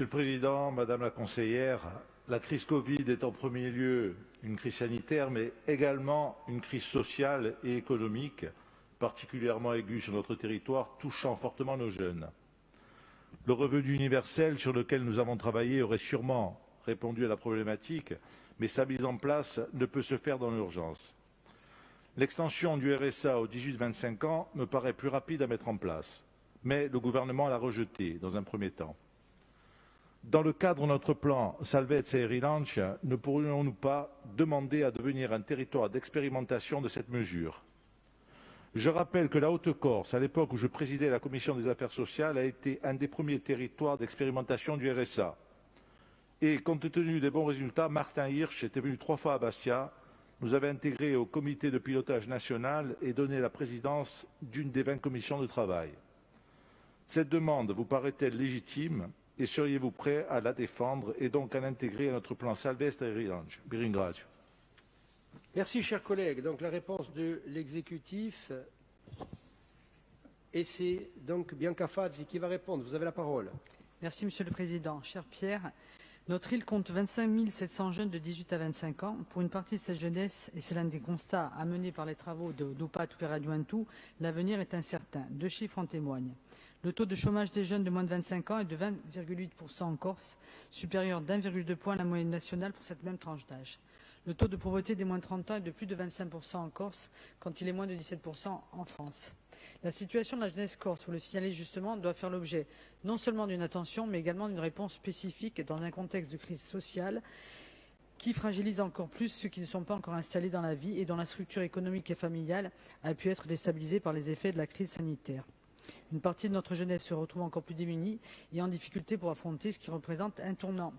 Monsieur le Président, Madame la Conseillère, la crise Covid est en premier lieu une crise sanitaire, mais également une crise sociale et économique, particulièrement aiguë sur notre territoire, touchant fortement nos jeunes. Le revenu universel sur lequel nous avons travaillé aurait sûrement répondu à la problématique, mais sa mise en place ne peut se faire dans l'urgence. L'extension du RSA aux 18-25 ans me paraît plus rapide à mettre en place, mais le gouvernement l'a rejetée dans un premier temps. Dans le cadre de notre plan Salvezza e Rilancio, ne pourrions-nous pas demander à devenir un territoire d'expérimentation de cette mesure? Je rappelle que la Haute-Corse, à l'époque où je présidais la commission des affaires sociales, a été un des premiers territoires d'expérimentation du RSA. Et compte tenu des bons résultats, Martin Hirsch était venu 3 fois à Bastia, nous avait intégrés au comité de pilotage national et donné la présidence d'une des 20 commissions de travail. Cette demande vous paraît-elle légitime? Et seriez-vous prêt à la défendre et donc à l'intégrer à notre plan Salvezza e Rilancio? Biringrazio. Merci, chers collègues. Donc la réponse de l'exécutif, et c'est donc Bianca Fazzi qui va répondre. Vous avez la parole. Merci, Monsieur le Président. Cher Pierre, notre île compte 25 700 jeunes de 18 à 25 ans. Pour une partie de cette jeunesse, et c'est l'un des constats amenés par les travaux de Dupat Perraduantu, l'avenir est incertain. 2 chiffres en témoignent. Le taux de chômage des jeunes de moins de 25 ans est de 20,8% en Corse, supérieur d'1,2 point à la moyenne nationale pour cette même tranche d'âge. Le taux de pauvreté des moins de 30 ans est de plus de 25% en Corse, quand il est moins de 17% en France. La situation de la jeunesse corse, vous le signalez justement, doit faire l'objet non seulement d'une attention, mais également d'une réponse spécifique dans un contexte de crise sociale qui fragilise encore plus ceux qui ne sont pas encore installés dans la vie et dont la structure économique et familiale a pu être déstabilisée par les effets de la crise sanitaire. Une partie de notre jeunesse se retrouve encore plus démunie et en difficulté pour affronter ce qui représente un tournant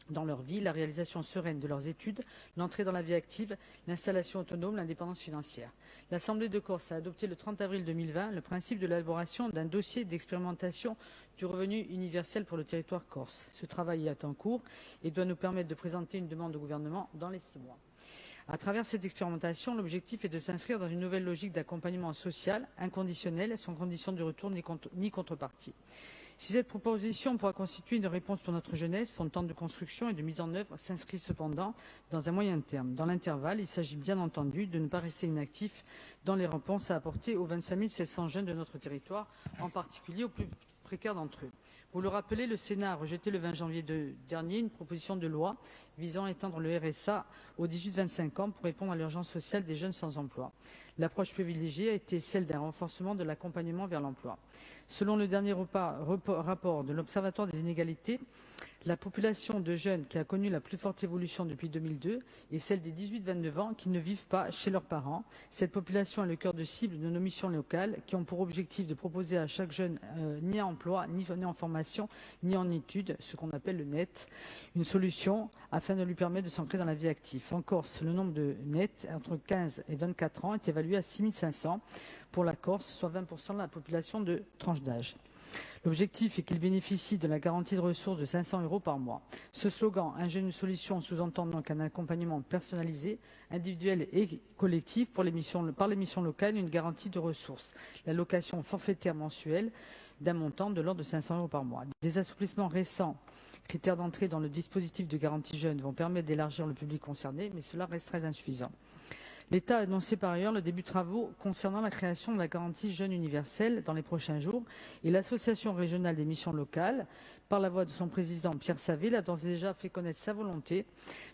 dans leur vie, la réalisation sereine de leurs études, l'entrée dans la vie active, l'installation autonome, l'indépendance financière. L'Assemblée de Corse a adopté le 30 avril 2020 le principe de l'élaboration d'un dossier d'expérimentation du revenu universel pour le territoire corse. Ce travail est en cours et doit nous permettre de présenter une demande au gouvernement dans les 6 mois. À travers cette expérimentation, l'objectif est de s'inscrire dans une nouvelle logique d'accompagnement social inconditionnel, sans condition de retour ni contrepartie. Si cette proposition pourra constituer une réponse pour notre jeunesse, son temps de construction et de mise en œuvre s'inscrit cependant dans un moyen terme. Dans l'intervalle, il s'agit bien entendu de ne pas rester inactif dans les réponses à apporter aux 25 700 jeunes de notre territoire, en particulier aux plus précaires d'entre eux. Vous le rappelez, le Sénat a rejeté le 20 janvier dernier une proposition de loi visant à étendre le RSA aux 18-25 ans pour répondre à l'urgence sociale des jeunes sans emploi. L'approche privilégiée a été celle d'un renforcement de l'accompagnement vers l'emploi. Selon le dernier rapport de l'Observatoire des inégalités, la population de jeunes qui a connu la plus forte évolution depuis 2002 est celle des 18-29 ans qui ne vivent pas chez leurs parents. Cette population est le cœur de cible de nos missions locales qui ont pour objectif de proposer à chaque jeune ni en emploi, ni en formation, ni en études, ce qu'on appelle le NET, une solution afin de lui permettre de s'ancrer dans la vie active. En Corse, le nombre de NET entre 15 et 24 ans est évalué à 6 500 pour la Corse, soit 20% de la population de tranche d'âge. L'objectif est qu'ils bénéficient de la garantie de ressources de 500 € par mois. Ce slogan, un jeune, une solution, sous-entend donc un accompagnement personnalisé, individuel et collectif par les missions locales, une garantie de ressources. L'allocation forfaitaire mensuelle d'un montant de l'ordre de 500 € par mois. Des assouplissements récents, critères d'entrée dans le dispositif de garantie jeune, vont permettre d'élargir le public concerné, mais cela reste très insuffisant. L'État a annoncé par ailleurs le début de travaux concernant la création de la garantie jeune universelle dans les prochains jours et l'Association régionale des missions locales, par la voix de son président Pierre Saville, a d'ores et déjà fait connaître sa volonté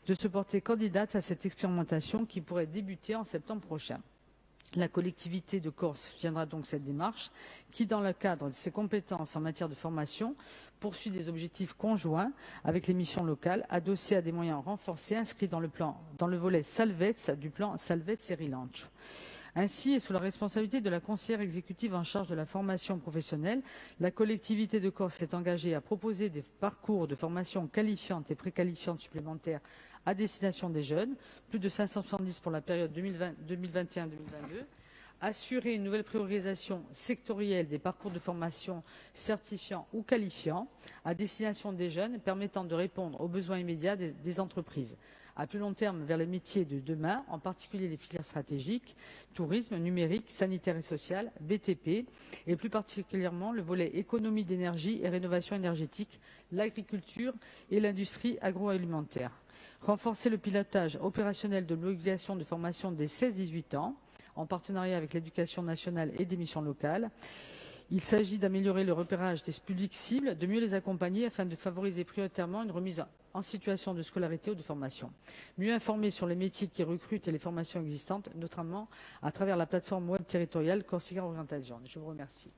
de se porter candidate à cette expérimentation qui pourrait débuter en septembre prochain. La collectivité de Corse soutiendra donc cette démarche qui, dans le cadre de ses compétences en matière de formation, poursuit des objectifs conjoints avec les missions locales, adossés à des moyens renforcés inscrits dans le volet Salvezza du plan Salvezza e Rilancio. Ainsi, et sous la responsabilité de la conseillère exécutive en charge de la formation professionnelle, la collectivité de Corse est engagée à proposer des parcours de formation qualifiante et préqualifiante supplémentaires à destination des jeunes, plus de 570 pour la période 2021-2022, assurer une nouvelle priorisation sectorielle des parcours de formation certifiants ou qualifiants à destination des jeunes permettant de répondre aux besoins immédiats des entreprises, à plus long terme vers les métiers de demain, en particulier les filières stratégiques, tourisme, numérique, sanitaire et social, BTP, et plus particulièrement le volet économie d'énergie et rénovation énergétique, l'agriculture et l'industrie agroalimentaire. Renforcer le pilotage opérationnel de l'obligation de formation des 16-18 ans, en partenariat avec l'éducation nationale et des missions locales. Il s'agit d'améliorer le repérage des publics cibles, de mieux les accompagner afin de favoriser prioritairement une remise en situation de scolarité ou de formation. Mieux informer sur les métiers qui recrutent et les formations existantes, notamment à travers la plateforme web territoriale Corsica Orientation. Je vous remercie.